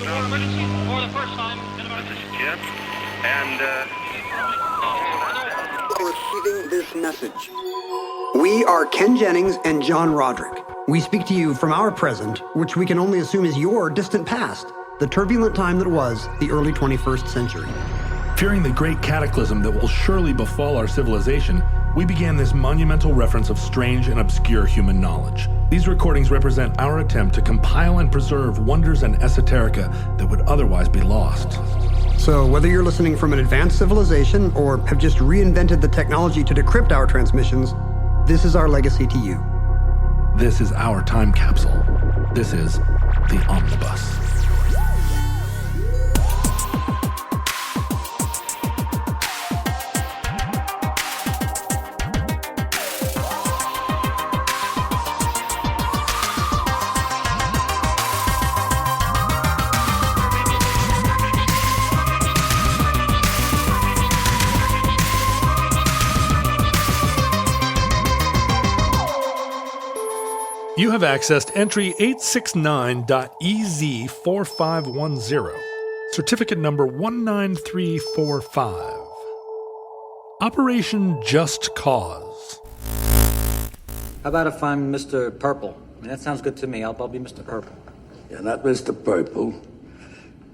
emergency for the first time in about... This is Jim, and, Receiving this message. We are Ken Jennings and John Roderick. We speak to you from our present, which we can only assume is your distant past, the turbulent time that was the early 21st century. Fearing the great cataclysm that will surely befall our civilization, we began this monumental reference of strange and obscure human knowledge. These recordings represent our attempt to compile and preserve wonders and esoterica that would otherwise be lost. So whether you're listening from an advanced civilization or have just reinvented the technology to decrypt our transmissions, this is our legacy to you. This is our time capsule. This is the Omnibus. You have accessed entry 869.EZ4510, certificate number 19345. Operation Just Cause. How about if I'm Mr. Purple? I mean, that sounds good to me. I'll be Mr. Purple. You're not Mr. Purple.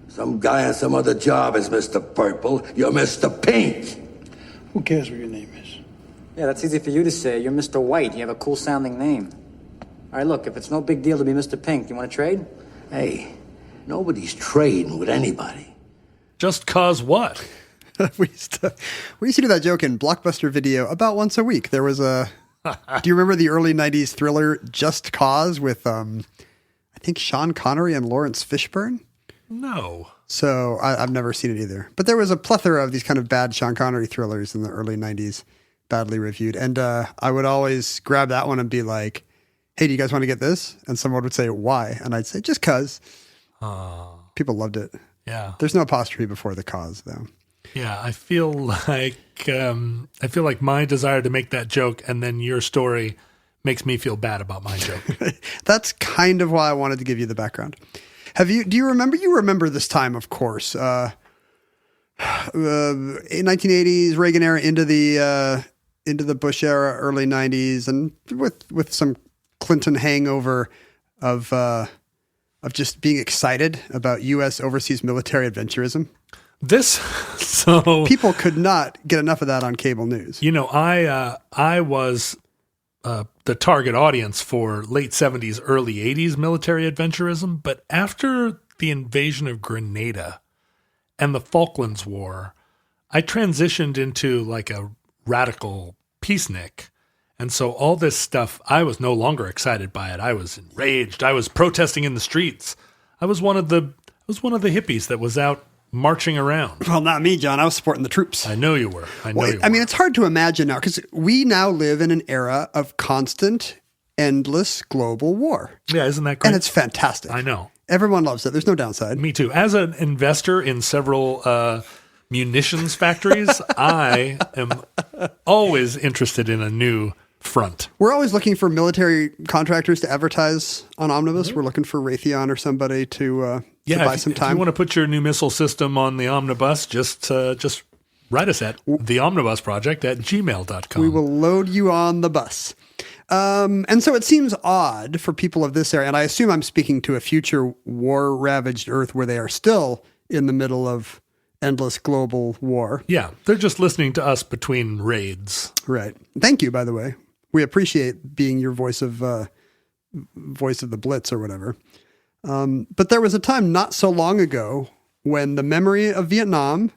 Some guy on some other job is Mr. Purple. You're Mr. Pink. Who cares what your name is? Yeah, that's easy for you to say. You're Mr. White. You have a cool-sounding name. All right, look, if it's no big deal to be Mr. Pink, you want to trade? Hey, nobody's trading with anybody. Just cause what? we used to do that joke in Blockbuster Video about once a week. There was a... do you remember the early 90s thriller Just Cause with, I think, Sean Connery and Lawrence Fishburne? No. So I've never seen it either. But there was a plethora of these kind of bad Sean Connery thrillers in the early 90s, badly reviewed. And I would always grab that one and be like, hey, do you guys want to get this? And someone would say, why? And I'd say, just cause. People loved it. Yeah. There's no apostrophe before the cause, though. Yeah, I feel like my desire to make that joke and then your story makes me feel bad about my joke. That's kind of why I wanted to give you the background. Do you remember? You remember this time, of course. 1980s, Reagan era into the Bush era, early 90s, and with some Clinton hangover of just being excited about U.S. overseas military adventurism. People could not get enough of that on cable news. You know, I was the target audience for late 70s, early 80s military adventurism, but after the invasion of Grenada and the Falklands War, I transitioned into like a radical peacenik. And so all this stuff, I was no longer excited by it. I was enraged. I was protesting in the streets. I was one of the hippies that was out marching around. Well, not me, John. I was supporting the troops. I know you were. I mean, it's hard to imagine now because we now live in an era of constant, endless global war. Yeah, isn't that great? And it's fantastic. I know. Everyone loves it. There's no downside. Me too. As an investor in several munitions factories, I am always interested in a new front. We're always looking for military contractors to advertise on Omnibus. We're looking for Raytheon or somebody to buy some time. If you want to put your new missile system on the Omnibus, just write us at theomnibusproject@gmail.com. We will load you on the bus. And so it seems odd for people of this area, and I assume I'm speaking to a future war-ravaged Earth where they are still in the middle of endless global war. Yeah, they're just listening to us between raids. Right. Thank you, by the way. We appreciate being your voice of the Blitz or whatever. But there was a time not so long ago when the memory of Vietnam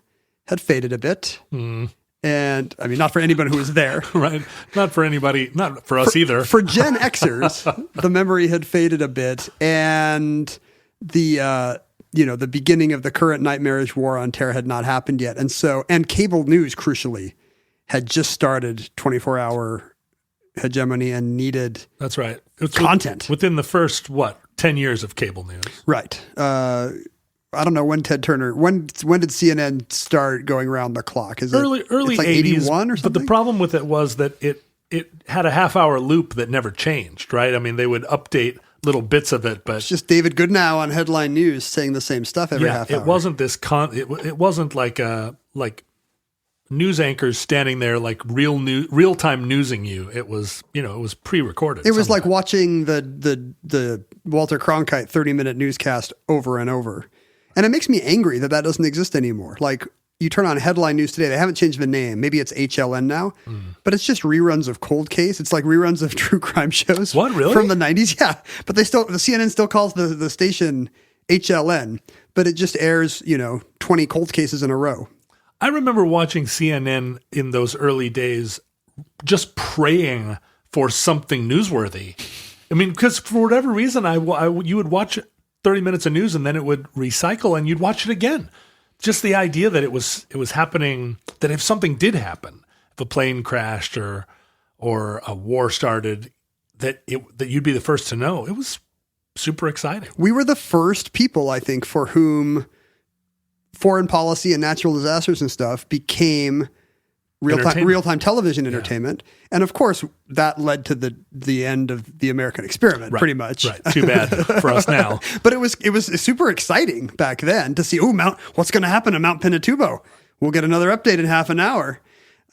had faded a bit. And I mean, not for anybody who was there. Right. Not for anybody, not for us either. For Gen Xers, the memory had faded a bit. And the beginning of the current nightmarish war on terror had not happened yet. And cable news, crucially, had just started 24-hour hegemony and needed that's right. It's content. Within the first, 10 years of cable news. Right. I don't know when Ted Turner, when did CNN start going around the clock? Is early it's like 80s, 81 or something? But the problem with it was that it had a half-hour loop that never changed, right? I mean, they would update little bits of it, but It's just David Goodnow on Headline News saying the same stuff every half hour. it wasn't this it wasn't like news anchors standing there like real time newsing you. It was, it was pre-recorded. It was like watching the Walter Cronkite 30-minute newscast over and over. And it makes me angry that doesn't exist anymore. Like, you turn on Headline News today, they haven't changed the name. Maybe it's HLN now, but it's just reruns of Cold Case. It's like reruns of true crime shows. What, really? From the 90s? Yeah. But the CNN still calls the station HLN, but it just airs, 20 cold cases in a row. I remember watching CNN in those early days, just praying for something newsworthy. I mean, because for whatever reason, you would watch 30 minutes of news and then it would recycle and you'd watch it again. Just the idea that it was happening, that if something did happen, if a plane crashed or a war started, that you'd be the first to know. It was super exciting. We were the first people, I think, for whom foreign policy and natural disasters and stuff became real-time television entertainment. And of course, that led to the end of the American experiment, pretty much. Right. Too bad for us now. But it was super exciting back then to see, what's going to happen to Mount Pinatubo? We'll get another update in half an hour.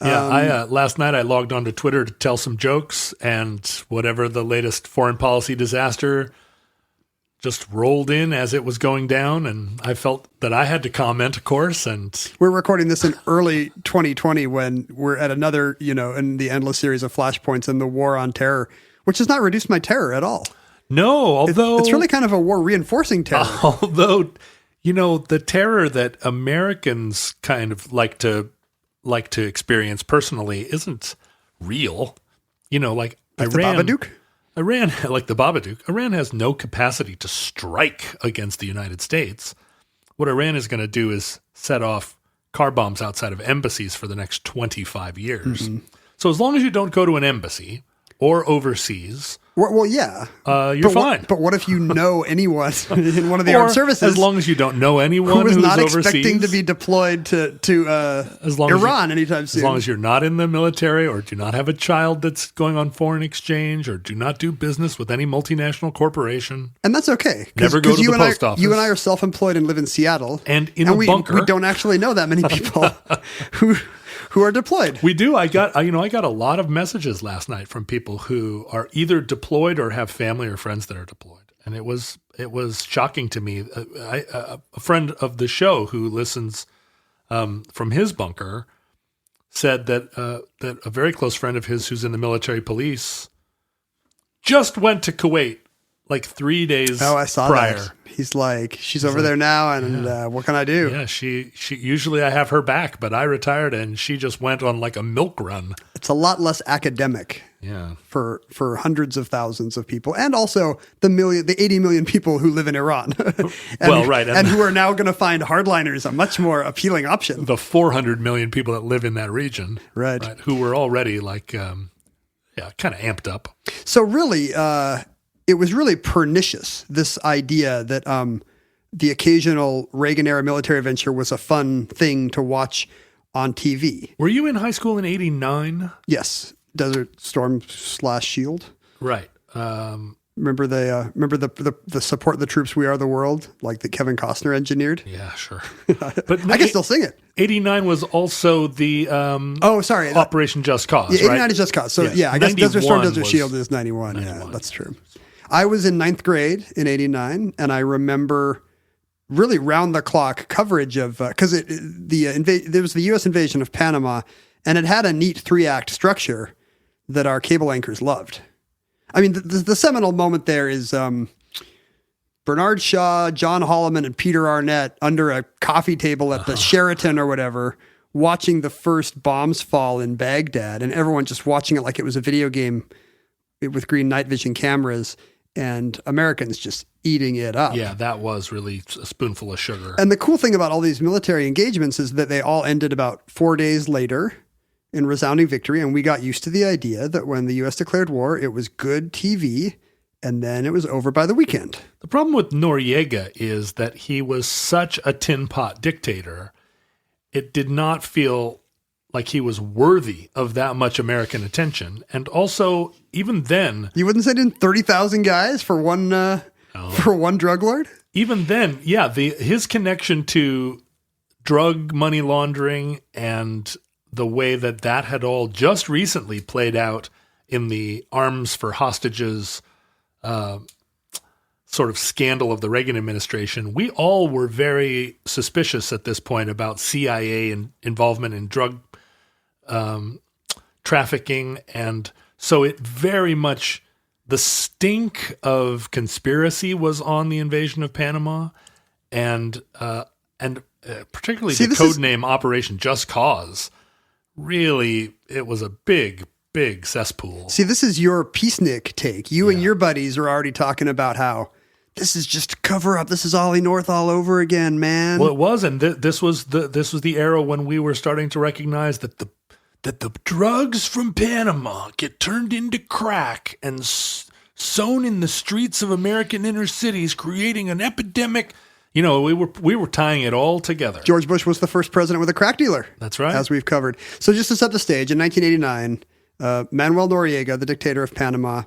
Yeah, last night I logged onto Twitter to tell some jokes, and whatever the latest foreign policy disaster just rolled in as it was going down, and I felt that I had to comment, of course. And we're recording this in early 2020 when we're at another, in the endless series of flashpoints in the war on terror, which has not reduced my terror at all. No, although it's really kind of a war reinforcing terror. Although, the terror that Americans kind of like to experience personally isn't real. Like Iran. The Babadook? Iran, like the Babadook, Iran has no capacity to strike against the United States. What Iran is going to do is set off car bombs outside of embassies for the next 25 years. Mm-hmm. So as long as you don't go to an embassy or overseas, well, yeah, you're fine. But what if you know anyone in one of the armed services? As long as you don't know anyone who's not overseas, expecting to be deployed to Iran anytime soon. As long as you're not in the military or do not have a child that's going on foreign exchange or do not do business with any multinational corporation. And that's okay. Never go to the post office. You and I are self-employed and live in Seattle. And in a bunker. We don't actually know that many people who are deployed. We do. I got a lot of messages last night from people who are either deployed or have family or friends that are deployed. And it was shocking to me. A friend of the show who listens from his bunker said that a very close friend of his who's in the military police just went to Kuwait like 3 days I saw prior. That. He's like, she's over there now, and what can I do? Yeah, she usually I have her back, but I retired, and she just went on like a milk run. It's a lot less academic. Yeah, for hundreds of thousands of people, and also the 80 million people who live in Iran. and who are now going to find hardliners a much more appealing option. The 400 million people that live in that region, right? Who were already like, kind of amped up. So really, it was really pernicious, this idea that the occasional Reagan-era military adventure was a fun thing to watch on TV. Were you in high school in 89? Yes. Desert Storm / Shield. Right. Remember the Support the Troops, We Are the World, like that Kevin Costner engineered? Yeah, sure. But I can still sing it. 89 was also the Operation Just Cause, yeah, 89 right? is Just Cause. So I guess Desert Storm, Desert Shield is 91. Yeah, that's true. I was in 9th grade in 89, and I remember really round-the-clock coverage of, because there was the U.S. invasion of Panama, and it had a neat 3-act structure that our cable anchors loved. I mean, the seminal moment there is Bernard Shaw, John Holloman, and Peter Arnett under a coffee table at the Sheraton or whatever, watching the first bombs fall in Baghdad, and everyone just watching it like it was a video game with green night vision cameras, and Americans just eating it up. Yeah, that was really a spoonful of sugar. And the cool thing about all these military engagements is that they all ended about 4 days later in resounding victory, and we got used to the idea that when the U.S. declared war, it was good TV, and then it was over by the weekend. The problem with Noriega is that he was such a tin pot dictator. It did not feel like he was worthy of that much American attention. And also, even then, You wouldn't send in 30,000 guys for one drug lord? even then, yeah, his connection to drug money laundering and the way that had all just recently played out in the arms for hostages sort of scandal of the Reagan administration, we all were very suspicious at this point about CIA and involvement in drug trafficking. And so it very much, the stink of conspiracy was on the invasion of Panama, and particularly the codename Operation Just Cause. Really, it was a big cesspool. See, this is your peacenik take. You and your buddies are already talking about how this is just a cover up. This is Ollie North all over again, man. Well, it was, and this was the era when we were starting to recognize that the drugs from Panama get turned into crack and sown in the streets of American inner cities, creating an epidemic. You know, we were tying it all together. George Bush was the first president with a crack dealer. That's right. As we've covered. So just to set the stage, in 1989, Manuel Noriega, the dictator of Panama,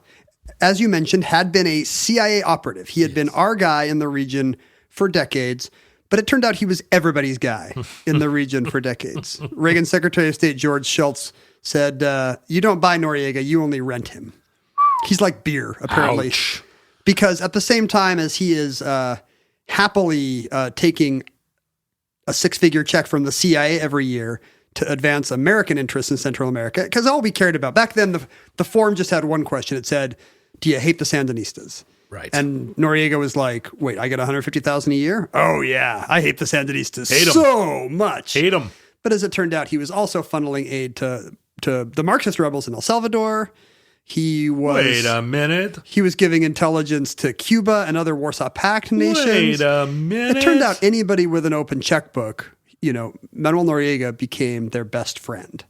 as you mentioned, had been a CIA operative. He had been our guy in the region for decades, but it turned out he was everybody's guy in the region for decades. Reagan's Secretary of State, George Shultz, said, you don't buy Noriega, you only rent him. He's like beer, apparently. Ouch. Because at the same time as he is happily taking a six-figure check from the CIA every year to advance American interests in Central America, because all we cared about back then, the form just had one question. It said, "Do you hate the Sandinistas?" Right. And Noriega was like, "Wait, I get $150,000 a year? Oh yeah, I hate the Sandinistas Hate 'em. so much. Hate them. But as it turned out, he was also funneling aid to the Marxist rebels in El Salvador. He was Wait a minute. He was giving intelligence to Cuba and other Warsaw Pact nations. Wait a minute. It turned out anybody with an open checkbook, Manuel Noriega became their best friend.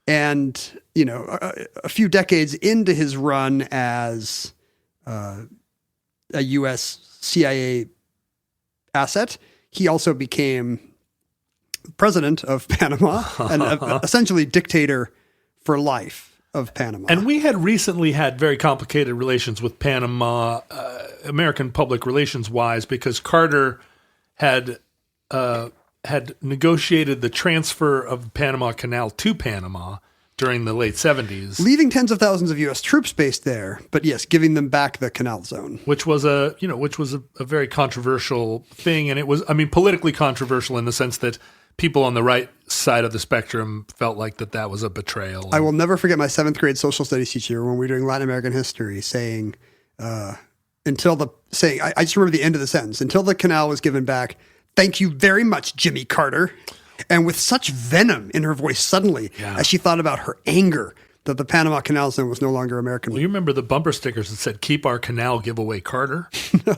And, a few decades into his run as a U.S. CIA asset, he also became president of Panama and essentially dictator for life of Panama. And we had recently had very complicated relations with Panama, American public relations wise, because Carter had negotiated the transfer of the Panama Canal to Panama during the late 70s. Leaving tens of thousands of U.S. troops based there, but yes, giving them back the canal zone. Which was a very controversial thing. And it was, politically controversial in the sense that people on the right side of the spectrum felt like that was a betrayal. I will never forget my 7th grade social studies teacher when we were doing Latin American history saying, I just remember the end of the sentence, until the canal was given back, thank you very much, Jimmy Carter. And with such venom in her voice suddenly, as she thought about her anger that the Panama Canal Zone was no longer American. Well, you remember the bumper stickers that said, "Keep our canal, give away Carter"?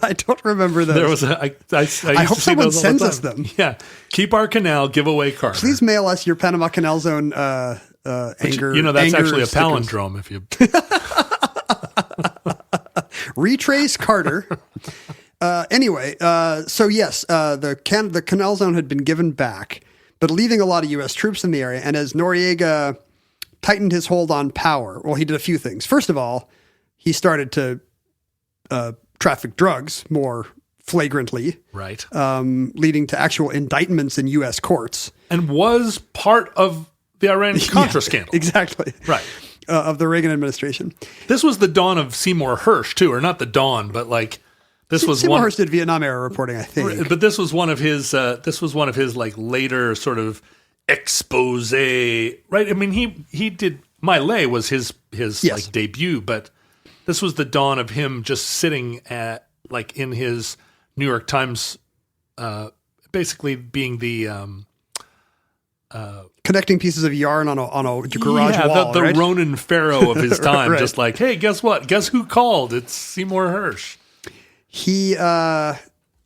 I don't remember those. There was I hope someone sends us them. Yeah. Keep our canal, give away Carter. Please mail us your Panama Canal Zone anger. That's actually a palindrome if you retrace Carter. So yes, the Canal Zone had been given back, but leaving a lot of U.S. troops in the area. And as Noriega tightened his hold on power, well, he did a few things. First of all, he started to traffic drugs more flagrantly, right, leading to actual indictments in U.S. courts, and was part of the Iran-Contra scandal. Exactly, right, of the Reagan administration. This was the dawn of Seymour Hersh too, or not the dawn, but like. Seymour Hersh did Vietnam era reporting, I think. But this was one of his. Like later sort of expose, right? He did. My Lay was his like debut, but this was the dawn of him just sitting at in his New York Times, basically being the connecting pieces of yarn on a garage wall. The right? Ronan Farrow of his time, right. Just like, hey, guess what? Guess who called? It's Seymour Hersh. So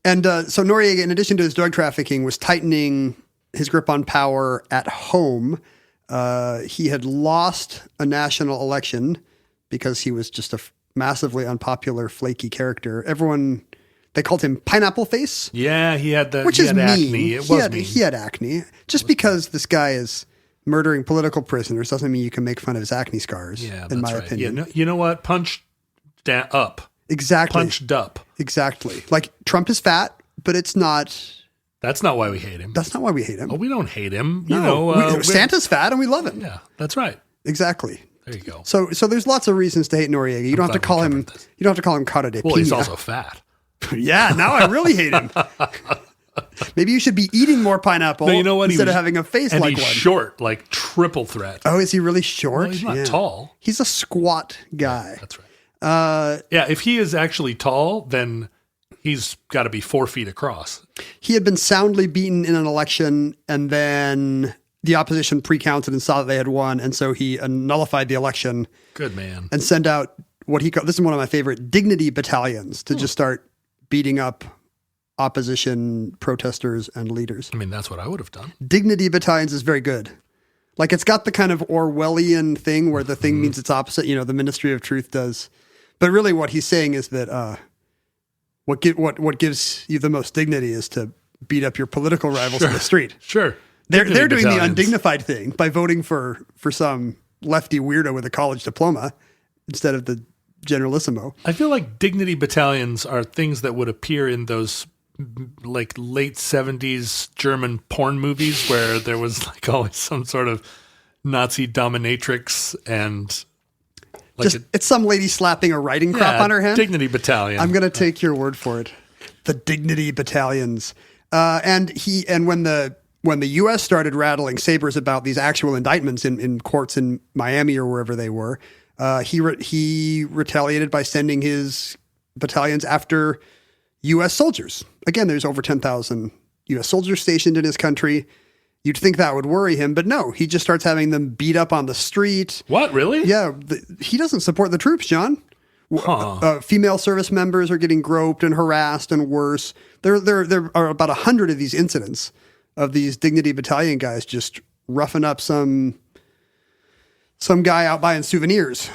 Noriega, in addition to his drug trafficking, was tightening his grip on power at home. He had lost a national election because he was just a massively unpopular, flaky character. They called him Pineapple Face. Yeah, he had which is mean. acne. It was mean. He had acne. Just because this guy is murdering political prisoners doesn't mean you can make fun of his acne scars, in my opinion. Yeah, you know what? Punch up. Exactly. Punched up. Exactly. Like, Trump is fat, but it's not... That's not why we hate him. That's not why we hate him. Oh, we don't hate him. Santa's fat and we love him. Yeah, that's right. Exactly. There you go. So there's lots of reasons to hate Noriega. You don't have to call him cara de Well, piña. he's also fat. Yeah, now I really hate him. Maybe you should be eating more pineapple instead of having a face like one. And he's short, like triple threat. Oh, is he really short? Well, he's not tall. He's a squat guy. That's right. If he is actually tall, then he's got to be 4 feet across. He had been soundly beaten in an election, and then the opposition pre-counted and saw that they had won, and so he nullified the election. Good man. And sent out what he called, this is one of my favorite, dignity battalions to just start beating up opposition protesters and leaders. I mean, that's what I would have done. Dignity battalions is very good. Like, it's got the kind of Orwellian thing where the thing means its opposite, the Ministry of Truth does. But really what he's saying is that what gives you the most dignity is to beat up your political rivals in the street. Sure. They're doing the undignified thing by voting for some lefty weirdo with a college diploma instead of the generalissimo. I feel like dignity battalions are things that would appear in those like late 70s German porn movies where there was like always some sort of Nazi dominatrix and like it's some lady slapping a writing crop on her hand. Dignity battalion. I'm going to take your word for it. The dignity battalions. And when the U.S. started rattling sabers about these actual indictments in courts in Miami or wherever they were, he retaliated by sending his battalions after U.S. soldiers. Again, there's over 10,000 U.S. soldiers stationed in his country. You'd think that would worry him, but no, he just starts having them beat up on the street. What, really? Yeah, he doesn't support the troops, John. Female service members are getting groped and harassed and worse. There are about 100 of these incidents of these dignity battalion guys just roughing up some guy out buying souvenirs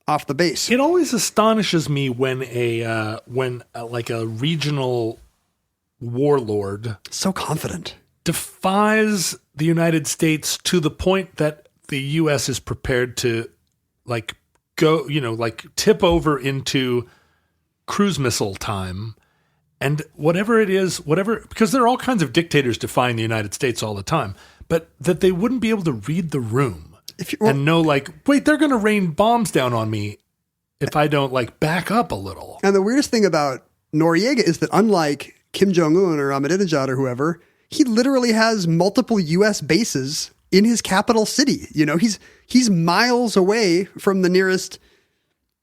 off the base. It always astonishes me when a regional warlord so confident defies the United States to the point that the U.S. is prepared to tip over into cruise missile time and whatever it is, because there are all kinds of dictators defying the United States all the time, but that they wouldn't be able to read the room and know wait, they're going to rain bombs down on me if I don't back up a little. And the weirdest thing about Noriega is that unlike Kim Jong-un or Ahmadinejad or whoever, he literally has multiple U.S. bases in his capital city. He's miles away from the nearest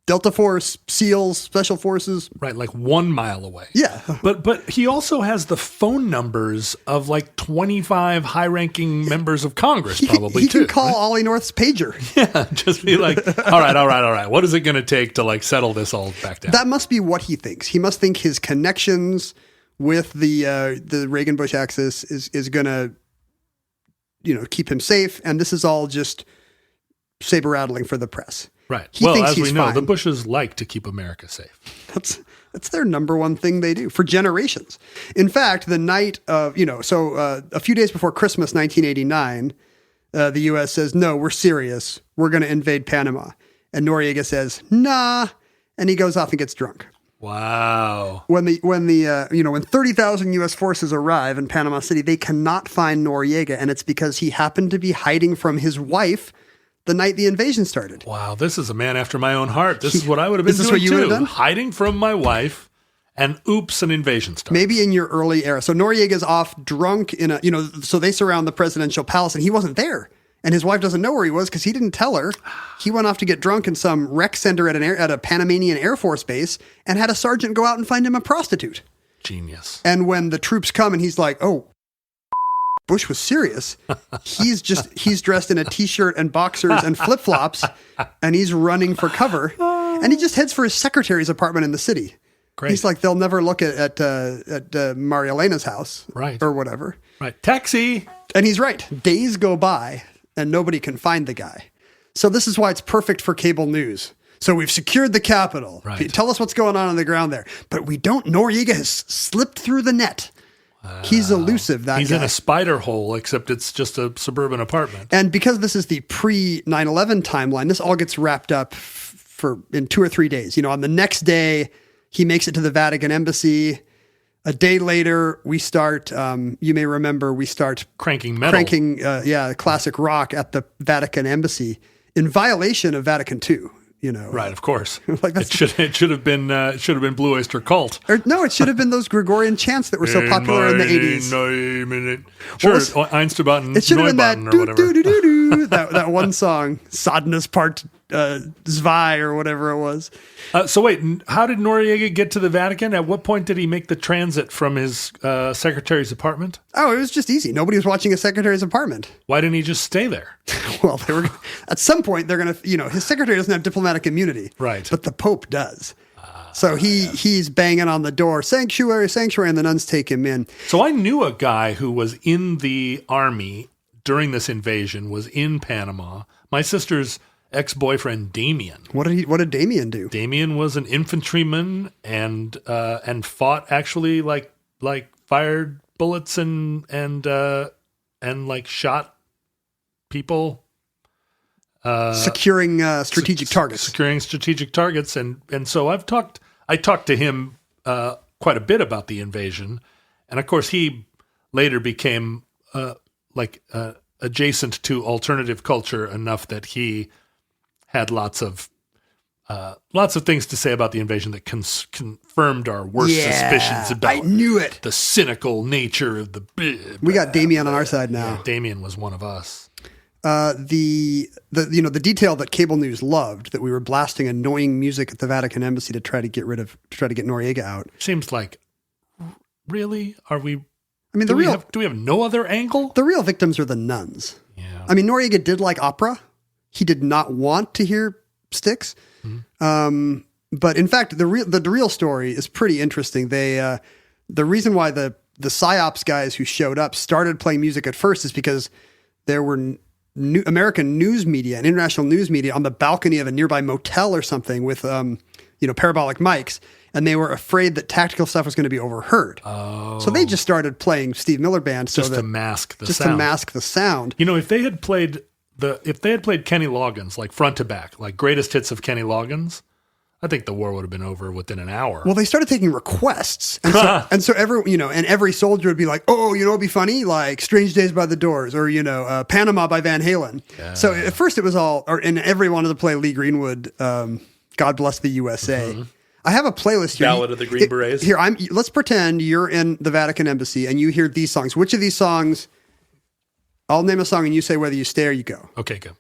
Delta Force, SEALs, Special Forces. Right, 1 mile away. Yeah. But he also has the phone numbers of 25 high-ranking members of Congress he can call right? Ollie North's pager. Yeah, just be like, all right. What is it going to take to settle this all back down? That must be what he thinks. He must think his connections with the Reagan-Bush axis is going to keep him safe, and this is all just saber rattling for the press. Right. He thinks as he's we know, fine. the Bushes like to keep America safe. That's their number one thing they do for generations. In fact, the night of a few days before Christmas, 1989, the U.S. says, "No, we're serious. We're going to invade Panama." And Noriega says, "Nah," and he goes off and gets drunk. Wow. When 30,000 U.S. forces arrive in Panama City, they cannot find Noriega, and it's because he happened to be hiding from his wife the night the invasion started. Wow, this is a man after my own heart. This is what I would have been doing what you too. would have done? Hiding from my wife, and oops, an invasion started. Maybe in your early era. So Noriega's off drunk in so they surround the presidential palace, and he wasn't there. And his wife doesn't know where he was because he didn't tell her. He went off to get drunk in some rec center at a Panamanian Air Force base and had a sergeant go out and find him a prostitute. Genius. And when the troops come and he's like, "Oh, Bush was serious," he's dressed in a t-shirt and boxers and flip-flops, and he's running for cover. And he just heads for his secretary's apartment in the city. Great. He's like, they'll never look at Maria Elena's house. Right. Or whatever. Right. Taxi. And he's right. Days go by and nobody can find the guy. So this is why it's perfect for cable news. So we've secured the Capitol. Right. Tell us what's going on the ground there. But we don't. Noriega has slipped through the net. He's elusive, that He's guy. in a spider hole, except it's just a suburban apartment. And because this is the pre-9/11 timeline, this all gets wrapped up in 2 or 3 days. On the next day, he makes it to the Vatican embassy. A day later, we start, you may remember, cranking metal. Classic rock at the Vatican embassy in violation of Vatican II. Right, of course. Like it should have been Blue Oyster Cult. No, it should have been those Gregorian chants that were so popular in the 80s. Sure, Einsterbot it should have been that or whatever. that one song, Sadness Part Zwei or whatever it was. So wait, how did Noriega get to the Vatican? At what point did he make the transit from his secretary's apartment? Oh, it was just easy. Nobody was watching his secretary's apartment. Why didn't he just stay there? Well, they were at some point they're going to, his secretary doesn't have diplomatic immunity, right? But the Pope does. So he's banging on the door, sanctuary, sanctuary, and the nuns take him in. So I knew a guy who was in the army during this invasion, was in Panama. My sister's ex-boyfriend Damien. What did Damien do? Damien was an infantryman and fought actually like fired bullets and like shot people. Securing strategic targets. Securing strategic targets, and so I talked to him quite a bit about the invasion, and of course he later became adjacent to alternative culture enough that he had lots of things to say about the invasion that confirmed our worst suspicions about. I knew it. The cynical nature of the. We got Damien on our side now. Yeah, Damien was one of us. The detail that cable news loved, that we were blasting annoying music at the Vatican embassy to try to get Noriega out. Seems like, really? Are we? I mean, do we have no other angle? The real victims are the nuns. Yeah. I mean, Noriega did like opera. He did not want to hear Styx. Mm-hmm. But in fact, the real story is pretty interesting. The reason why the PSYOPs guys who showed up started playing music at first is because there were American news media and international news media on the balcony of a nearby motel or something with parabolic mics, and they were afraid that tactical stuff was going to be overheard. Oh. So they just started playing Steve Miller Band to mask the sound. To mask the sound. If they had played Kenny Loggins like front to back, like greatest hits of Kenny Loggins, I think the war would have been over within an hour. Well, they started taking requests, and so every soldier would be like, "Oh, it'd be funny, like Strange Days by the Doors, or Panama by Van Halen." Yeah. So at first it was and every wanted to play Lee Greenwood, "God Bless the USA." Mm-hmm. I have a playlist here. Ballad of the Green Berets. Here, let's pretend you're in the Vatican embassy and you hear these songs. Which of these songs? I'll name a song and you say whether you stay or you go. Okay, go.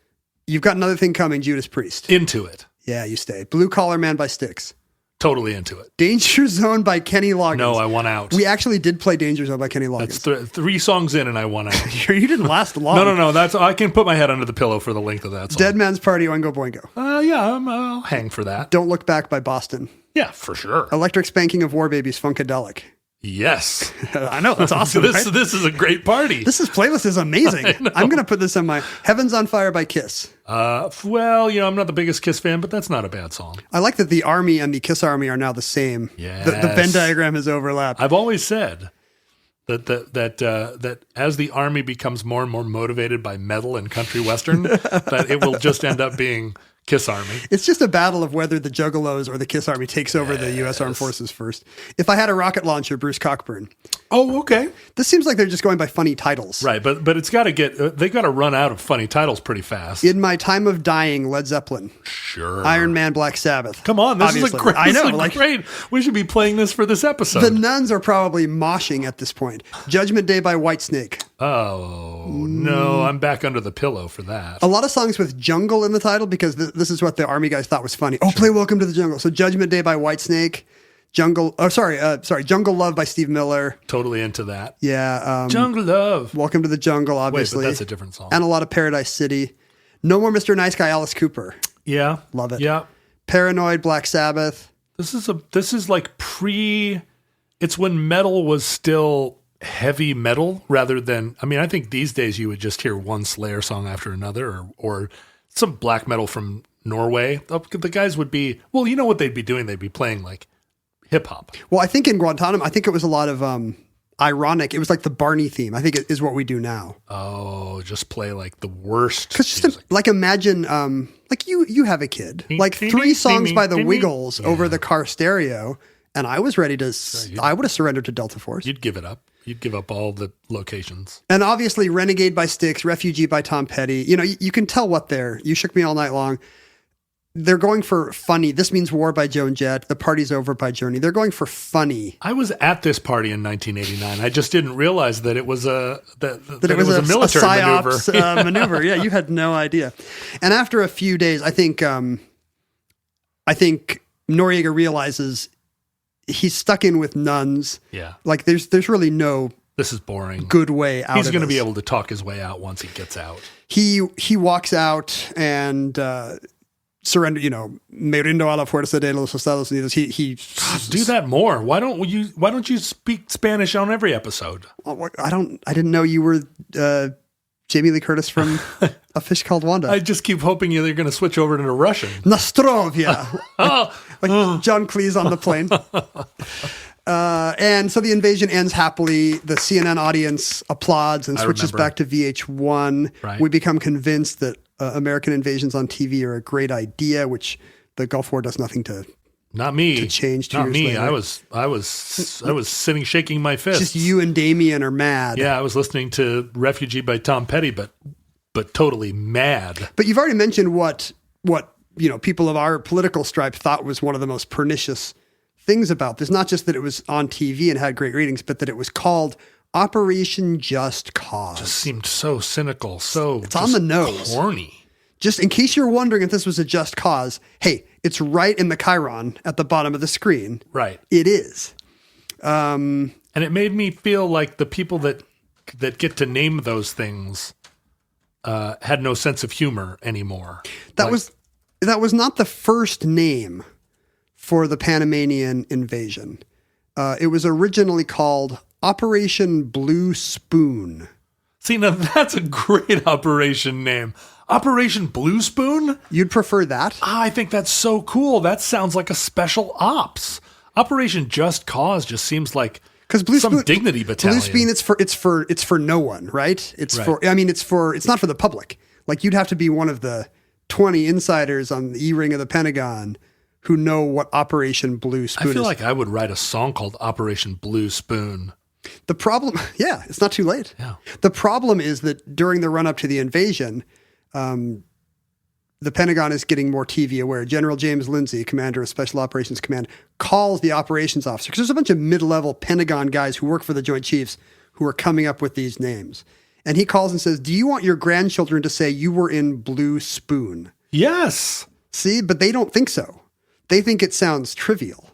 You've got Another Thing Coming, Judas Priest. Into it. Yeah, you stay. Blue Collar Man by Styx. Totally into it. Danger Zone by Kenny Loggins. No, I want out. We actually did play Danger Zone by Kenny Loggins. That's 3 songs in and I want out. You didn't last long. No. I can put my head under the pillow for the length of that song. Dead Man's Party, Oingo Boingo. I'll hang for that. Don't Look Back by Boston. Yeah, for sure. Electric Spanking of War Babies, Funkadelic. Yes. I know, that's awesome. This is a great party. This playlist is amazing. I'm going to put this on my Heaven's on Fire by Kiss. I'm not the biggest Kiss fan, but that's not a bad song. I like that the Army and the Kiss Army are now the same. Yes. The Venn diagram has overlapped. I've always said that as the Army becomes more and more motivated by metal and country western, that it will just end up being Kiss Army. It's just a battle of whether the Juggalos or the Kiss Army takes over the U.S. Armed Forces first. If I had a rocket launcher, Bruce Cockburn. Oh, okay. This seems like they're just going by funny titles. Right, but it's got to they've got to run out of funny titles pretty fast. In My Time of Dying, Led Zeppelin. Sure. Iron Man, Black Sabbath. Come on, this Obviously. is a great. I know, great. We should be playing this for this episode. The nuns are probably moshing at this point. Judgment Day by Whitesnake. Oh, no, I'm back under the pillow for that. A lot of songs with jungle in the title because this is what the Army guys thought was funny. Oh, sure. Play Welcome to the Jungle. So Judgment Day by Whitesnake. Jungle Love by Steve Miller. Totally into that. Yeah. Jungle Love. Welcome to the Jungle, obviously. Wait, but that's a different song. And a lot of Paradise City. No More Mr. Nice Guy, Alice Cooper. Yeah. Love it. Yeah. Paranoid, Black Sabbath. This is like it's when metal was still heavy metal rather than, I think these days you would just hear one Slayer song after another or some black metal from Norway. The guys would be, well, you know what they'd be doing? They'd be playing like hip hop. Well, I think in Guantanamo, it was a lot of ironic. It was like the Barney theme. I think it is what we do now. Oh, just play like the worst. Because just like imagine, like you have a kid, like 3 songs by the Wiggles over the car stereo, and I was ready to. I would have surrendered to Delta Force. You'd give it up. You'd give up all the locations. And obviously, Renegade by Styx, Refugee by Tom Petty. You know, you can tell what they're. You Shook Me All Night Long. They're going for funny. This Means War by Joan Jett. The Party's Over by Journey. They're going for funny. I was at this party in 1989. I just didn't realize that it was a that it was a military psyops, maneuver. maneuver. Yeah, you had no idea. And after a few days, I think Noriega realizes he's stuck in with nuns. Yeah, like there's really no. This is boring. Good way out. He's going to be able to talk his way out once he gets out. He walks out and. Surrender, me rindo a la fuerza de los Estados Unidos. He do that more. Why don't you speak Spanish on every episode? I didn't know you were Jamie Lee Curtis from A Fish Called Wanda. I just keep hoping you're going to switch over to Russian. Nostrovia. like John Cleese on the plane. And so the invasion ends happily. The CNN audience applauds and switches back to VH1. Right. We become convinced that American invasions on TV are a great idea, which the Gulf War does nothing to. Not me. To change 2 Not years me. later. I was sitting shaking my fist. Just you and Damien are mad. Yeah, I was listening to Refugee by Tom Petty, but totally mad. But you've already mentioned what people of our political stripe thought was one of the most pernicious things about this. Not just that it was on TV and had great ratings, but that it was called Operation Just Cause. Just seemed so cynical, it's on the nose. Corny. Just in case you're wondering if this was a just cause, hey, it's right in the chyron at the bottom of the screen. Right. It is. And it made me feel like the people that get to name those things had no sense of humor anymore. That was not the first name for the Panamanian invasion. It was originally called Operation Blue Spoon. See, now that's a great operation name. Operation Blue Spoon? You'd prefer that? I think that's so cool. That sounds like a special ops. Operation Just Cause just seems like some dignity battalion. Blue Spoon, it's for no one, right? It's not for the public. Like you'd have to be one of the 20 insiders on the E-ring of the Pentagon who know what Operation Blue Spoon is. I feel like I would write a song called Operation Blue Spoon. The problem, it's not too late. Yeah. The problem is that during the run-up to the invasion, the Pentagon is getting more TV aware. General James Lindsay, commander of Special Operations Command, calls the operations officer, because there's a bunch of mid-level Pentagon guys who work for the Joint Chiefs who are coming up with these names. And he calls and says, do you want your grandchildren to say you were in Blue Spoon? Yes. See, but they don't think so. They think it sounds trivial.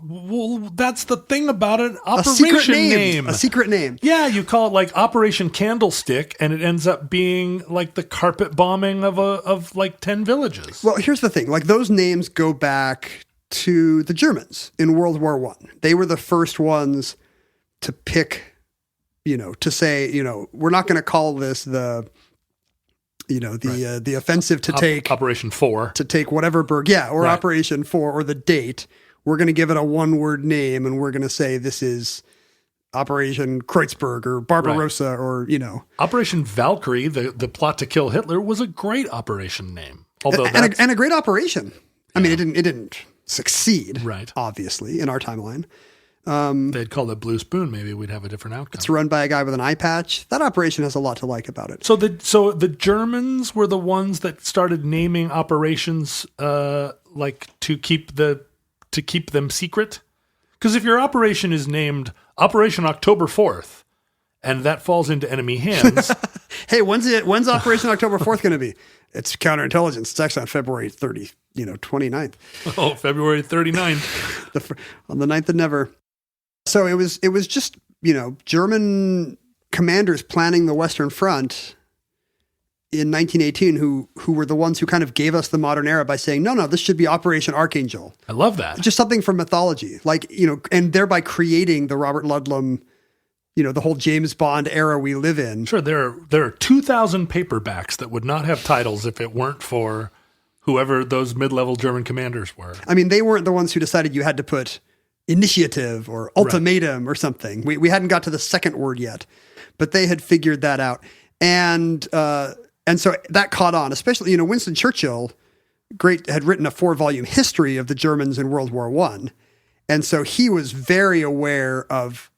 Well, that's the thing about it. A secret name. Yeah, you call it like Operation Candlestick, and it ends up being like the carpet bombing of like 10 villages. Well, here's the thing. Like those names go back to the Germans in World War I. They were the first ones to pick, to say, we're not going to call this the offensive to take Operation 4 to take whatever burg, or Operation 4 or the date. We're going to give it a one-word name, and we're going to say this is Operation Kreuzberg or Barbarossa or Operation Valkyrie. The plot to kill Hitler was a great operation name, although and a great operation. I mean, it didn't succeed, right? Obviously, in our timeline. They'd call it Blue Spoon. Maybe we'd have a different outcome. It's run by a guy with an eye patch. That operation has a lot to like about it. So the Germans were the ones that started naming operations like to keep them secret. Because if your operation is named Operation October 4th, and that falls into enemy hands, hey, when's Operation October 4th going to be? It's counterintelligence. It's actually on February 29th. Oh, February 39th. On the 9th of never. So it was just, German commanders planning the Western Front in 1918 who were the ones who kind of gave us the modern era by saying, no, this should be Operation Archangel. I love that. Just something from mythology, like, and thereby creating the Robert Ludlum, the whole James Bond era we live in. Sure, there are 2,000 paperbacks that would not have titles if it weren't for whoever those mid-level German commanders were. I mean, they weren't the ones who decided you had to put initiative or ultimatum or something. We hadn't got to the second word yet, but they had figured that out. And so that caught on, especially, Winston Churchill had written a 4-volume history of the Germans in World War I. And so he was very aware of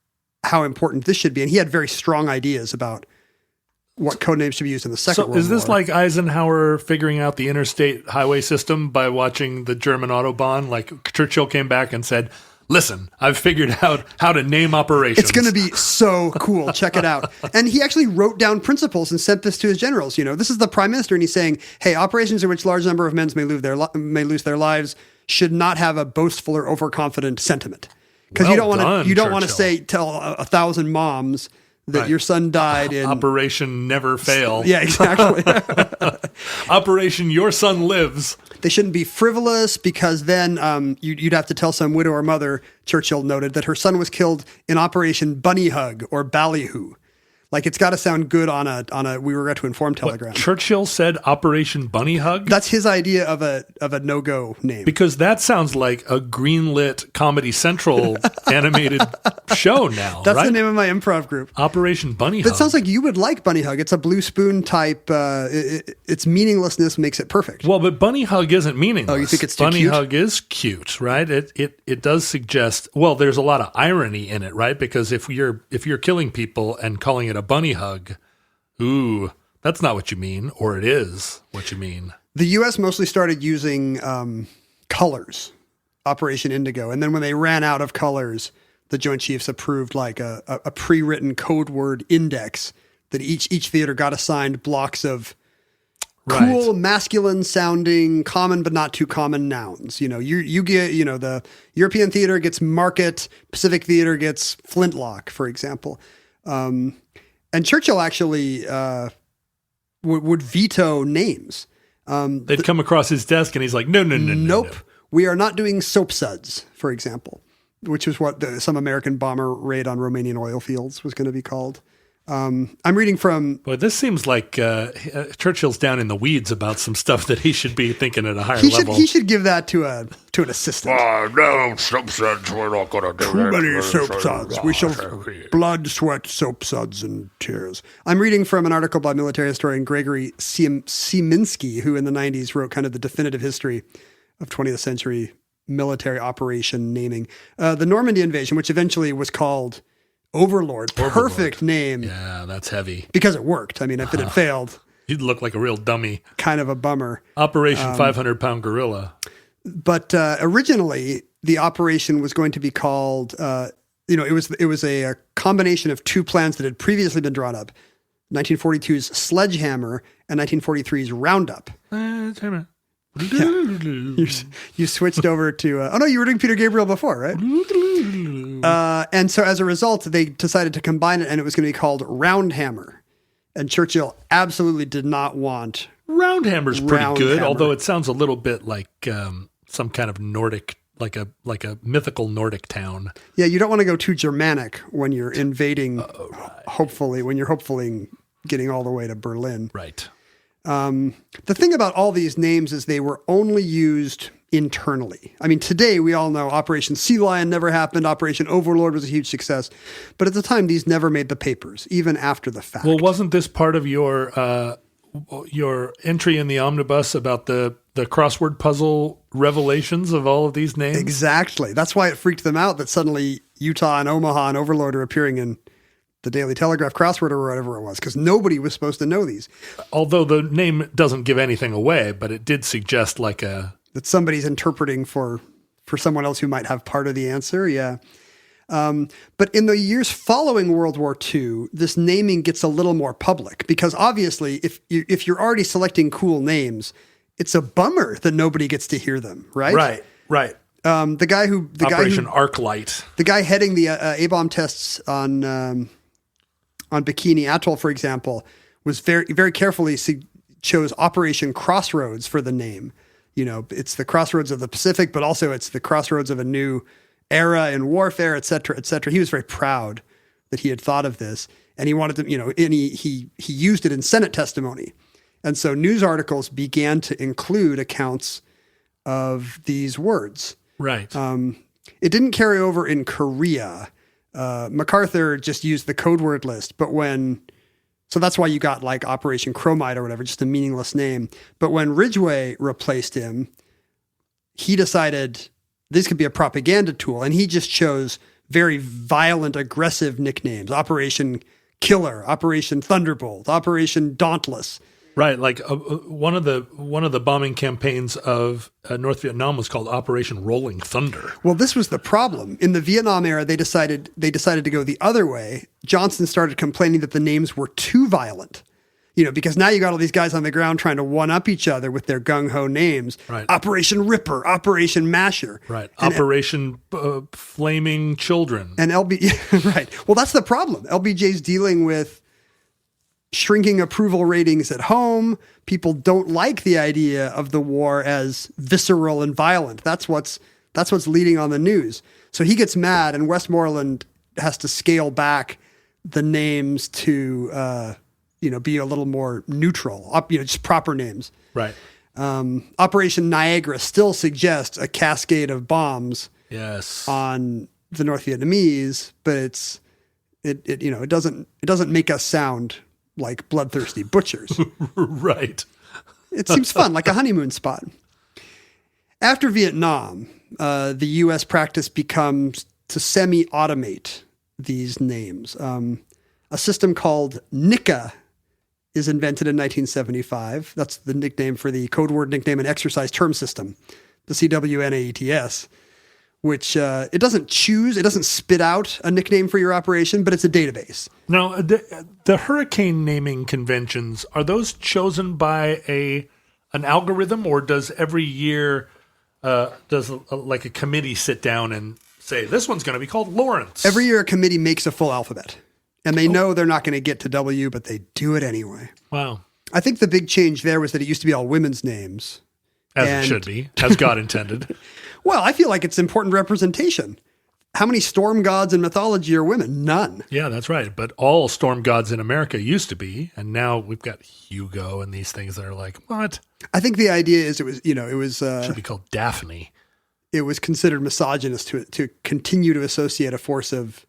how important this should be. And he had very strong ideas about what code names should be used in the Second World War. So is this like Eisenhower figuring out the interstate highway system by watching the German Autobahn? Like Churchill came back and said, listen, I've figured out how to name operations. It's going to be so cool. Check it out. And he actually wrote down principles and sent this to his generals. This is the prime minister, and he's saying, hey, operations in which large number of men may lose their lives should not have a boastful or overconfident sentiment. Because you don't want to tell 1,000 moms that your son died in Operation Never Fail. Yeah, exactly. Operation Your Son Lives. They shouldn't be frivolous, because then you'd have to tell some widow or mother, Churchill noted, that her son was killed in Operation Bunny Hug or Ballyhoo. Like, it's got to sound good on a we regret to inform telegram. What, Churchill said Operation Bunny Hug? That's his idea of a no-go name. Because that sounds like a greenlit Comedy Central animated show now, That's right? the name of my improv group. Operation Bunny Hug. That sounds like you would like Bunny Hug. It's a Blue Spoon type. Its meaninglessness makes it perfect. Well, but Bunny Hug isn't meaningless. Oh, you think it's too Bunny cute? Hug is cute, right? It does suggest, well, there's a lot of irony in it, right? Because if you're killing people and calling it a bunny hug, ooh, that's not what you mean, or it is what you mean. The U.S. mostly started using colors, Operation Indigo. And then when they ran out of colors, the Joint Chiefs approved like a pre-written code word index that each theater got assigned blocks of cool, masculine-sounding, common but not too common nouns. You get, the European theater gets market, Pacific theater gets flintlock, for example. And Churchill actually would veto names. They'd come across his desk and he's like, no. Nope. We are not doing soap suds, for example, which is what some American bomber raid on Romanian oil fields was going to be called. I'm reading from... Boy, this seems like Churchill's down in the weeds about some stuff that he should be thinking at a higher level. He should give that to an assistant. No, soap suds, we're not going to do Too that. many soap suds. We shall blood, sweat, soap suds, and tears. I'm reading from an article by military historian Gregory Sieminski, who in the 90s wrote kind of the definitive history of 20th century military operation naming. The Normandy invasion, which eventually was called Overlord. Perfect name. Yeah, that's heavy. Because it worked. I mean, if it had failed... He'd look like a real dummy. Kind of a bummer. Operation 500-pound gorilla. But originally, the operation was going to be called... it was a combination of two plans that had previously been drawn up. 1942's Sledgehammer and 1943's Roundup. You switched over to... oh, no, you were doing Peter Gabriel before, right? And so as a result, they decided to combine it, and it was going to be called Roundhammer. And Churchill absolutely did not want... Roundhammer's pretty good, although it sounds a little bit like some kind of Nordic, like a mythical Nordic town. Yeah, you don't want to go too Germanic when you're invading, hopefully getting all the way to Berlin. Right. The thing about all these names is they were only used internally. I mean, today we all know Operation Sea Lion never happened. Operation Overlord was a huge success. But at the time, these never made the papers, even after the fact. Well, wasn't this part of your entry in the omnibus about the crossword puzzle revelations of all of these names? Exactly. That's why it freaked them out that suddenly Utah and Omaha and Overlord are appearing in the Daily Telegraph crossword or whatever it was, because nobody was supposed to know these. Although the name doesn't give anything away, but it did suggest that somebody's interpreting for someone else who might have part of the answer. Yeah. But in the years following World War II, this naming gets a little more public, because obviously if you're already selecting cool names, it's a bummer that nobody gets to hear them, right? Right. Operation Arclight. The guy heading the A-bomb tests on Bikini Atoll, for example, was very, very carefully chose Operation Crossroads for the name. It's the crossroads of the Pacific, but also it's the crossroads of a new era in warfare, et cetera, et cetera. He was very proud that he had thought of this, and he wanted to, and he used it in Senate testimony. And so news articles began to include accounts of these words. Right. It didn't carry over in Korea. MacArthur just used the code word list, so that's why you got like Operation Chromite or whatever, just a meaningless name. But when Ridgway replaced him, he decided this could be a propaganda tool, and he just chose very violent, aggressive nicknames: Operation Killer, Operation Thunderbolt, Operation Dauntless. Right, like one of the bombing campaigns of North Vietnam was called Operation Rolling Thunder. Well, this was the problem. In the Vietnam era, they decided to go the other way. Johnson started complaining that the names were too violent. Because now you got all these guys on the ground trying to one-up each other with their gung-ho names. Right. Operation Ripper, Operation Masher. Right. Operation Flaming Children. And right. Well, that's the problem. LBJ's dealing with shrinking approval ratings at home. People don't like the idea of the war as visceral and violent. That's what's leading on the news. So he gets mad, and Westmoreland has to scale back the names to be a little more neutral, just proper names. Right. Operation Niagara still suggests a cascade of bombs on the North Vietnamese, but it doesn't make us sound like bloodthirsty butchers. Right. It seems fun, like a honeymoon spot. After Vietnam, the U.S. practice becomes to semi-automate these names. A system called NICA is invented in 1975. That's the nickname for the code word nickname and exercise term system, the CWNAETS, which it doesn't spit out a nickname for your operation, but it's a database. Now, the hurricane naming conventions, are those chosen by an algorithm, or does every year a committee sit down and say, this one's going to be called Lawrence? Every year a committee makes a full alphabet, and they know they're not going to get to W, but they do it anyway. Wow. I think the big change there was that it used to be all women's names. As it should be, as God intended. Well, I feel like it's important representation. How many storm gods in mythology are women? None. Yeah, that's right. But all storm gods in America used to be, and now we've got Hugo and these things that are like, what? I think the idea is it was should be called Daphne. It was considered misogynist to continue to associate a force of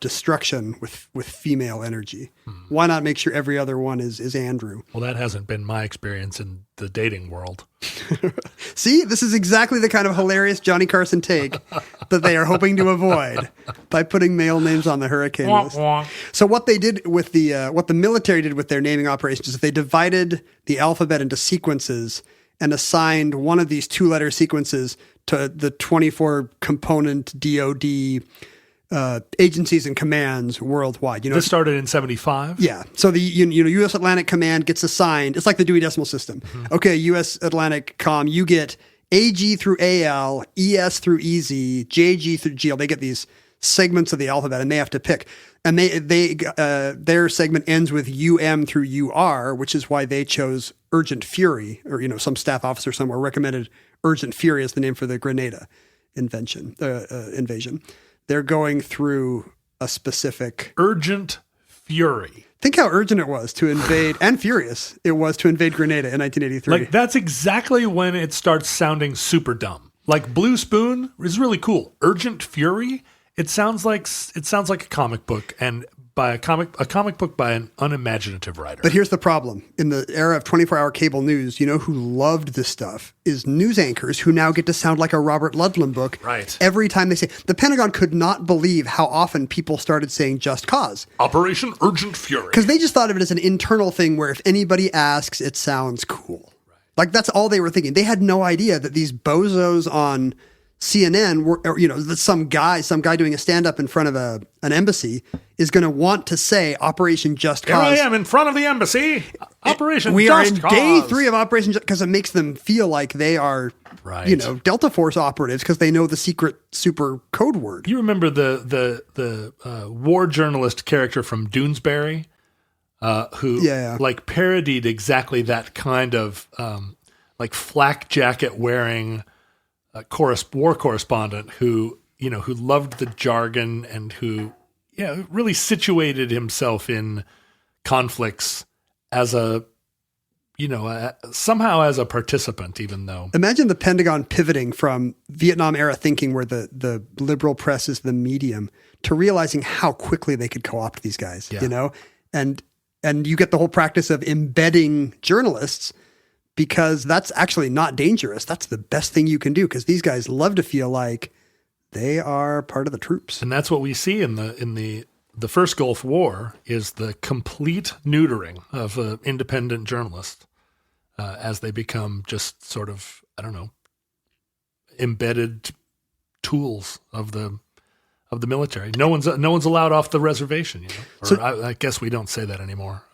destruction with female energy. Why not make sure every other one is Andrew? Well, that hasn't been my experience in the dating world. See, this is exactly the kind of hilarious Johnny Carson take that they are hoping to avoid by putting male names on the hurricane list. So what they did with what the military did with their naming operations is they divided the alphabet into sequences and assigned one of these 2-letter sequences to the 24 component DoD agencies and commands worldwide. This started in 1975? Yeah. So the U.S. Atlantic Command gets assigned. It's like the Dewey Decimal System. Mm-hmm. Okay, U.S. Atlantic Com, you get AG through AL, ES through EZ, JG through GL. They get these segments of the alphabet, and they have to pick. And their segment ends with UM through UR, which is why they chose Urgent Fury, or some staff officer somewhere recommended Urgent Fury as the name for the Grenada invasion. They're going through a specific... Urgent Fury. Think how urgent it was to invade, and furious it was to invade Grenada in 1983. Like, that's exactly when it starts sounding super dumb. Like, Blue Spoon is really cool. Urgent Fury, it sounds like a comic book, and by a comic book by an unimaginative writer. But here's the problem. In the era of 24-hour cable news, who loved this stuff is news anchors who now get to sound like a Robert Ludlum book. Right. Every time they say... The Pentagon could not believe how often people started saying Just Cause. Operation Urgent Fury. Because they just thought of it as an internal thing where if anybody asks, it sounds cool. Right. Like, that's all they were thinking. They had no idea that these bozos on CNN were, that some guy doing a stand-up in front of an embassy is going to want to say Operation Just Cause. Here I am in front of the embassy. Operation we Just Cause. We are in day 3 of Operation Just Cause. It makes them feel like they are, Delta Force operatives because they know the secret super code word. You remember the war journalist character from Doonesbury, who parodied exactly that kind of flak jacket wearing war correspondent who loved the jargon and who really situated himself in conflicts as a somehow as a participant, even though. Imagine the Pentagon pivoting from Vietnam era thinking where the liberal press is the medium to realizing how quickly they could co-opt these guys, and you get the whole practice of embedding journalists because that's actually not dangerous. That's the best thing you can do because these guys love to feel like they are part of the troops. And that's what we see in the first Gulf War is the complete neutering of independent journalists as they become just sort of, I don't know, embedded tools of the military. No one's allowed off the reservation, Or so, I guess we don't say that anymore.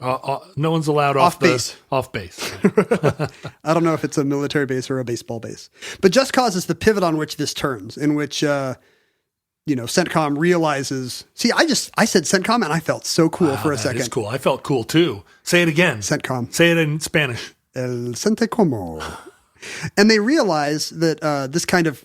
No one's allowed off base. Off base. Right? I don't know if it's a military base or a baseball base. But Just Cause is the pivot on which this turns, in which CENTCOM realizes. See, I said CENTCOM and I felt so cool for a second. It's cool. I felt cool too. Say it again. CENTCOM. Say it in Spanish. El CENTCOM. And they realize that this kind of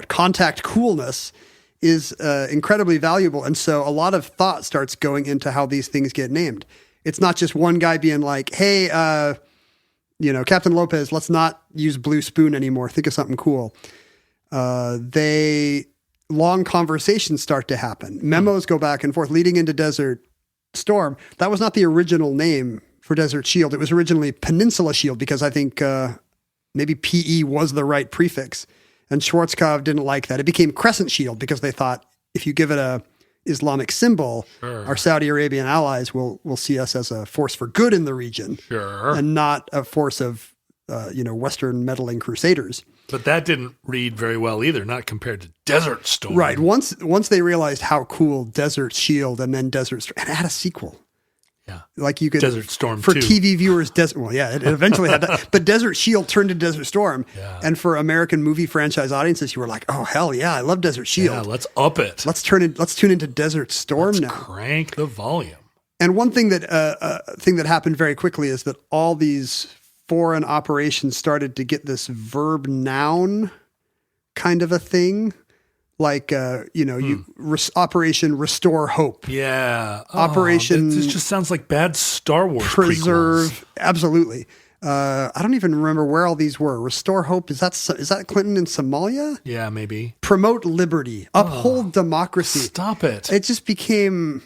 contact coolness is incredibly valuable. And so a lot of thought starts going into how these things get named. It's not just one guy being like, hey, Captain Lopez, let's not use Blue Spoon anymore. Think of something cool. Long conversations start to happen. Memos go back and forth leading into Desert Storm. That was not the original name for Desert Shield. It was originally Peninsula Shield because I think maybe PE was the right prefix. And Schwarzkopf didn't like that. It became Crescent Shield because they thought if you give it a Islamic symbol, our Saudi Arabian allies will see us as a force for good in the region, and not a force of Western meddling crusaders. But that didn't read very well either, not compared to Desert Storm. Right. Once they realized how cool Desert Shield and then Desert Storm, and it had a sequel. Yeah. Like you could Desert Storm for 2. TV viewers. It eventually had that. But Desert Shield turned to Desert Storm. Yeah. And for American movie franchise audiences, you were like, oh hell yeah, I love Desert Shield. Yeah, let's up it. Let's tune into Desert Storm now. Crank the volume. And one thing that happened very quickly is that all these foreign operations started to get this verb noun kind of a thing. Like, Operation Restore Hope. Yeah. Operation. This just sounds like bad Star Wars Preserve. prequels. Absolutely. I don't even remember where all these were. Restore Hope. Is that Clinton in Somalia? Yeah, maybe. Promote liberty. Uphold democracy. Stop it. It just became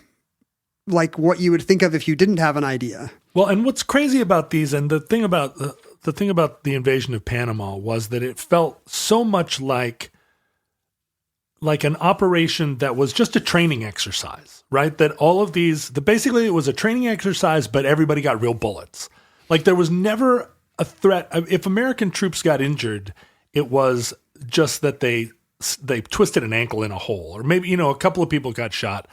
like what you would think of if you didn't have an idea. Well, and what's crazy about these, and the thing about the invasion of Panama was that it felt so much like an operation that was just a training exercise, right? That all of these, basically it was a training exercise, but everybody got real bullets. Like there was never a threat. If American troops got injured, it was just that they twisted an ankle in a hole, or maybe, a couple of people got shot,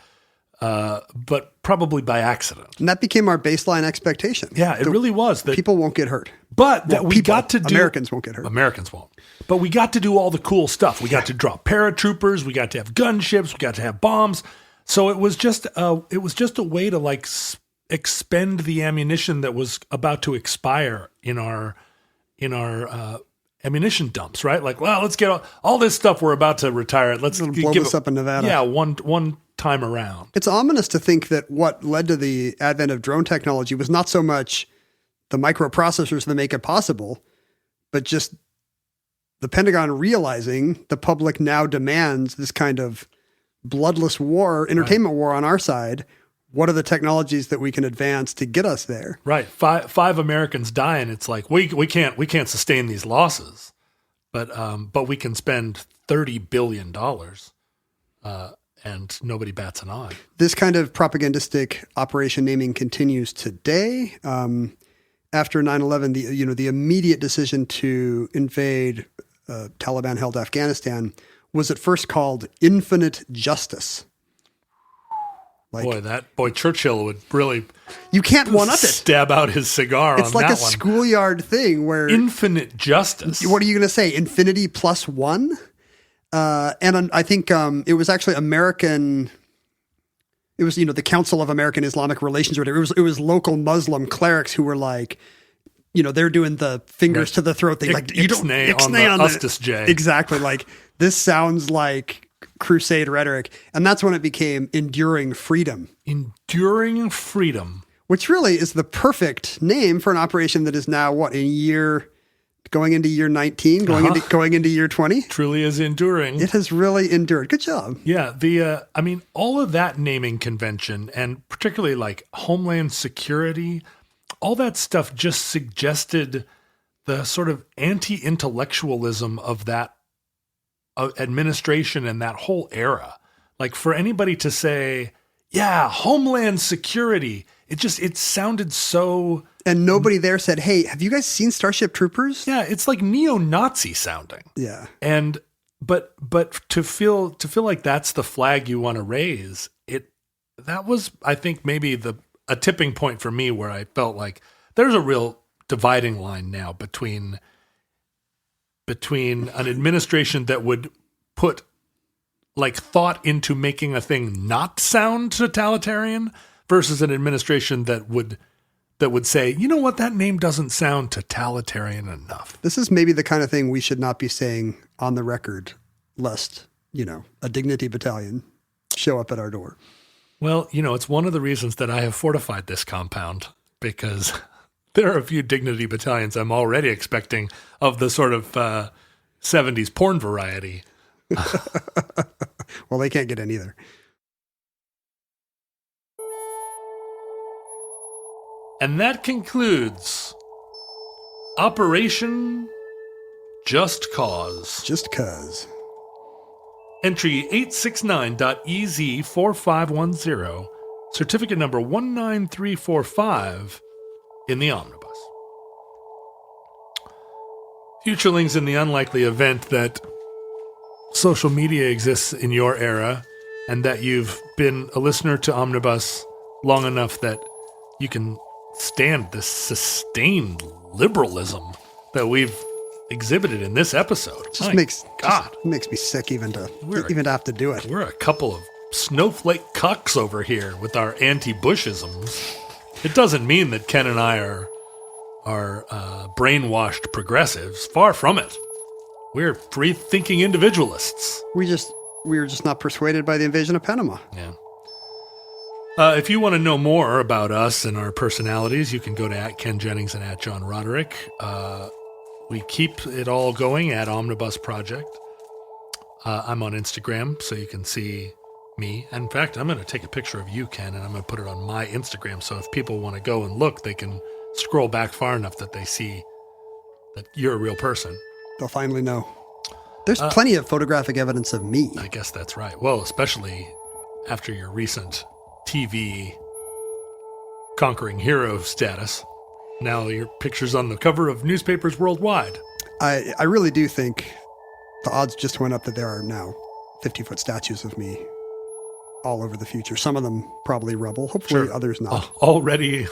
but probably by accident. And that became our baseline expectation. Yeah, it really was. That people won't get hurt. But that we got to do... Americans won't get hurt. Americans won't. But we got to do all the cool stuff. We got to drop paratroopers. We got to have gunships. We got to have bombs. So it was just a way to expend the ammunition that was about to expire in our ammunition dumps, right? Like, well, let's get all this stuff we're about to retire. Let's blow this up in Nevada. Yeah, one time around. It's ominous to think that what led to the advent of drone technology was not so much the microprocessors that make it possible, but just the Pentagon realizing the public now demands this kind of bloodless war, entertainment war on our side. What are the technologies that we can advance to get us there? Right. Five Americans die, and it's like we can't sustain these losses, but we can spend $30 billion, and nobody bats an eye. This kind of propagandistic operation naming continues today. After 9/11, the immediate decision to invade Taliban-held Afghanistan was at first called Infinite Justice. Boy, Churchill would really... You can't one-up it. Stab out his cigar on that one. It's like a schoolyard thing where... Infinite justice. What are you going to say? Infinity plus one? And I think it was actually American... It was, the Council of American Islamic Relations or whatever. It was local Muslim clerics who were like, they're doing the fingers to the throat thing. Like, you don't... Ixnay on the Ustis J. Exactly. Like, this sounds like crusade rhetoric. And that's when it became enduring freedom. Enduring freedom. which really is the perfect name for an operation that is now going into year 19, going into year 20. Truly is enduring. It has really endured. Good job. Yeah, all of that naming convention, and particularly like Homeland Security, all that stuff just suggested the sort of anti-intellectualism of that administration and that whole era. Like for anybody to say, yeah, Homeland Security, it sounded so... And nobody there said, hey, have you guys seen Starship Troopers? Yeah, it's like neo-Nazi sounding. Yeah. And but to feel like that's the flag you want to raise, that was, I think, maybe a tipping point for me where I felt like there's a real dividing line now between an administration that would put like thought into making a thing not sound totalitarian versus an administration that would say, you know what, that name doesn't sound totalitarian enough. This is maybe the kind of thing we should not be saying on the record, lest, a dignity battalion show up at our door. Well, it's one of the reasons that I have fortified this compound, because there are a few dignity battalions I'm already expecting of the sort of 70s porn variety. Well, they can't get in either. And that concludes Operation Just Cause. Just Cause. Entry 869.EZ4510, certificate number 19345 in the omnibus. Futurelings, in the unlikely event that social media exists in your era and that you've been a listener to Omnibus long enough that you can stand this sustained liberalism that we've exhibited in this episode. Just makes me sick even to have to do it. We're a couple of snowflake cucks over here with our anti-Bushisms. It doesn't mean that Ken and I are brainwashed progressives. Far from it. We're free-thinking individualists. We were just not persuaded by the invasion of Panama. Yeah. If you want to know more about us and our personalities, you can go to @KenJennings and @JohnRoderick. We keep it all going at Omnibus Project. I'm on Instagram, so you can see me. In fact, I'm going to take a picture of you, Ken, and I'm going to put it on my Instagram, so if people want to go and look, they can scroll back far enough that they see that you're a real person. They'll finally know. There's plenty of photographic evidence of me. I guess that's right. Well, especially after your recent TV conquering hero status. Now your picture's on the cover of newspapers worldwide. I really do think the odds just went up that there are now 50-foot statues of me all over the future. Some of them probably rubble. Hopefully others not. Already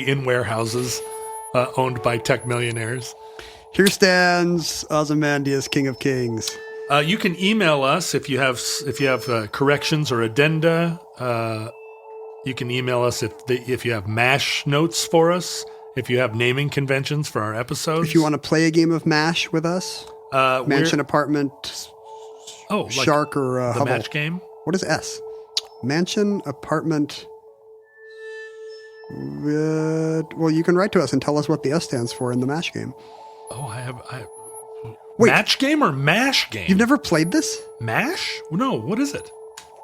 in warehouses owned by tech millionaires. Here stands Ozymandias, King of Kings. You can email us if you have corrections or addenda. You can email us if you have MASH notes for us. If you have naming conventions for our episodes. If you want to play a game of MASH with us. Mansion, apartment, shark, or the Hubble. match game. What is S? Mansion, apartment. Well, you can write to us and tell us what the S stands for in the MASH game. Oh, Wait, match game or MASH game? You've never played this? MASH? No, what is it?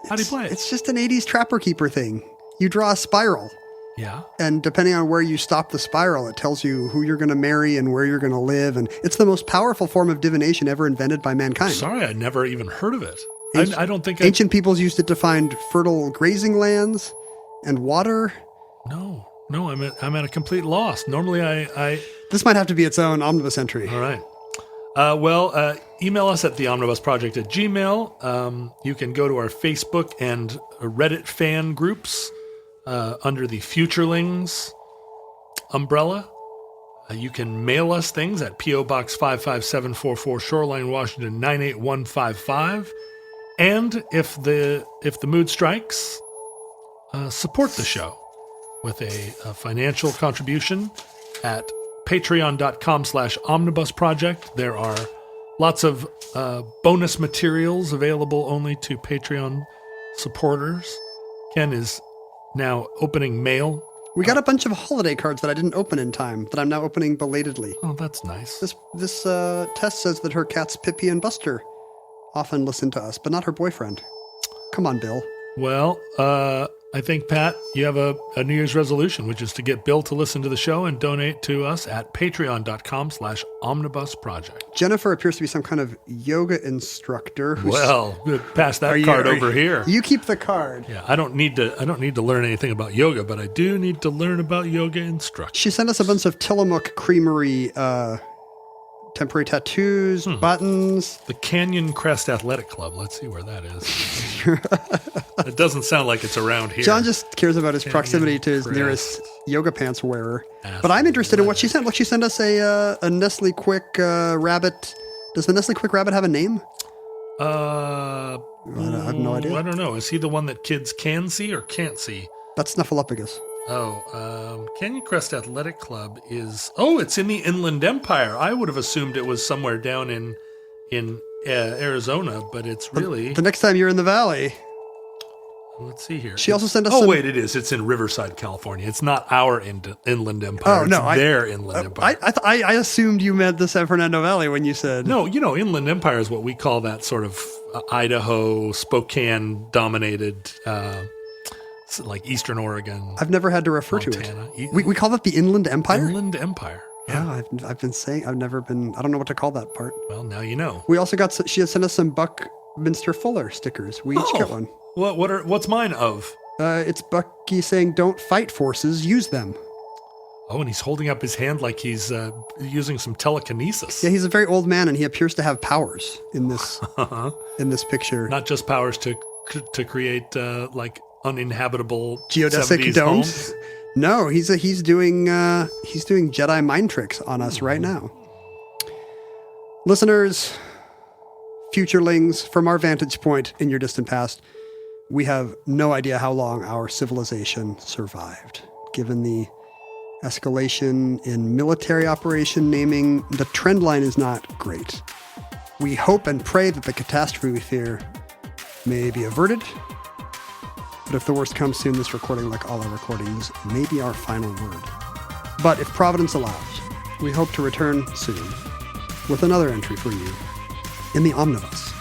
How do you play it? It's just an 80s Trapper Keeper thing. You draw a spiral. Yeah. And depending on where you stop the spiral, it tells you who you're going to marry and where you're going to live. And it's the most powerful form of divination ever invented by mankind. Sorry, I never even heard of it. I don't think ancient peoples used it to find fertile grazing lands and water. No, I'm at a complete loss. Normally I This might have to be its own omnibus entry. All right. Email us at theomnibusproject@gmail. You can go to our Facebook and Reddit fan groups under the Futurelings umbrella. You can mail us things at P.O. Box 55744, Shoreline, Washington 98155. And if the mood strikes, support the show with a financial contribution at patreon.com/omnibusproject. There are lots of bonus materials available only to Patreon supporters. Ken is now opening mail. We got a bunch of holiday cards that I didn't open in time that I'm now opening belatedly. Oh, that's nice. This Tess says that her cats Pippi and Buster often listen to us, but not her boyfriend. Come on, Bill. Well, I think, Pat, you have a New Year's resolution, which is to get Bill to listen to the show and donate to us at patreon.com/omnibusproject. Jennifer appears to be some kind of yoga instructor. Well, pass that card over here. You keep the card. Yeah, I don't need to learn anything about yoga, but I do need to learn about yoga instruction. She sent us a bunch of Tillamook Creamery temporary tattoos, buttons. The Canyon Crest Athletic Club. Let's see where that is. It doesn't sound like it's around here. John just cares about his proximity to his Crest nearest yoga pants wearer. But I'm interested in what she sent. Look, she sent us a Nestle Quick rabbit. Does the Nestle Quick rabbit have a name? I have no idea. I don't know. Is he the one that kids can see or can't see? That's Snuffleupagus. Canyon Crest Athletic Club is... Oh, it's in the Inland Empire. I would have assumed it was somewhere down in Arizona, but it's really... The next time you're in the valley... Let's see here. She also sent us Oh, wait, it is. It's in Riverside, California. It's not our Inland Empire. Oh, no. It's their Inland Empire. I assumed you meant the San Fernando Valley when you said... No, Inland Empire is what we call that sort of Idaho, Spokane-dominated... like Eastern Oregon. I've never had to refer Montana. to it. We call that the Inland Empire? Inland Empire. Yeah, I've been saying, I've never been, I don't know what to call that part. Well, now you know. We also got, she has sent us some Buckminster Fuller stickers. We each got one. What's mine of? It's Bucky saying, don't fight forces, use them. Oh, and he's holding up his hand like he's using some telekinesis. Yeah, he's a very old man and he appears to have powers in this, in this picture. Not just powers to create, like, uninhabitable geodesic domes. No, he's doing Jedi mind tricks on us right now. Listeners, futurelings, from our vantage point in your distant past, we have no idea how long our civilization survived. Given the escalation in military operation naming, the trend line is not great. We hope and pray that the catastrophe we fear may be averted. But if the worst comes soon, this recording, like all our recordings, may be our final word. But if Providence allows, we hope to return soon with another entry for you in the Omnibus.